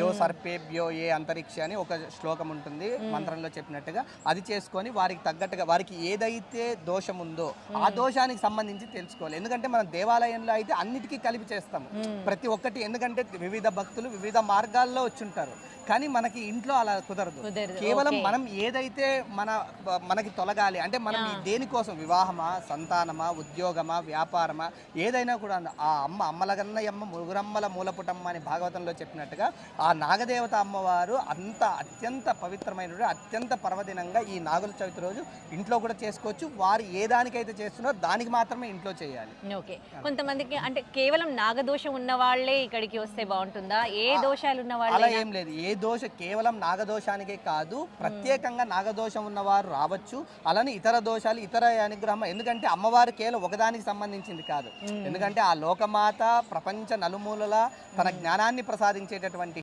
యో సర్పేభ్యో ఏ అంతరిక్ష అని ఒక శ్లోకం ఉంటుంది మంత్రంలో చెప్పినట్టుగా, అది చేసుకొని వారికి తగ్గట్టుగా వారికి ఏదైతే దోషం ఉందో ఆ దోషానికి సంబంధించి తెలుసుకోవాలి. ఎందుకంటే మనం దేవాలయంలో అయితే అన్నిటికీ కలిపి చేస్తాము ప్రతి ఒక్కటి, ఎందుకంటే వివిధ భక్తులు వివిధ మార్గాల్లో వచ్చుంటారు. కానీ మనకి ఇంట్లో అలా కుదరదు. కేవలం మనం ఏదైతే మనకి తొలగాలి అంటే మనం దేనికోసం, వివాహమా, సంతానమా, ఉద్యోగమా, వ్యాపారమా, ఏదైనా కూడా ఆ అమ్మలగన్నయమ్మ ముగురమ్మల మూలపుటమ్మ అని భాగవతంలో చెప్పినట్టుగా ఆ నాగదేవత అమ్మవారు అత్యంత పవిత్రమైన అత్యంత పర్వదినంగా ఈ నాగుల చవితి రోజు ఇంట్లో కూడా చేసుకోవచ్చు. వారు ఏ దానికైతే చేస్తున్నారో దానికి మాత్రమే ఇంట్లో చేయాలి. ఓకే, కొంతమందికి అంటే కేవలం నాగదోషం ఉన్న వాళ్ళే ఇక్కడికి వస్తే బాగుంటుందా? ఏ దోషాలు ఉన్న వాళ్ళు? అలా ఏం లేదు. కేవలం నాగదోషానికే కాదు, ప్రత్యేకంగా నాగదోషం ఉన్నవారు రావచ్చు. అలానే ఇతర దోషాలు, ఇతర అనుగ్రహం, ఎందుకంటే అమ్మవారు కేవలం ఒకదానికి సంబంధించింది కాదు. ఎందుకంటే ఆ లోకమాత ప్రపంచ నలుమూలల తన జ్ఞానాన్ని ప్రసాదించేటటువంటి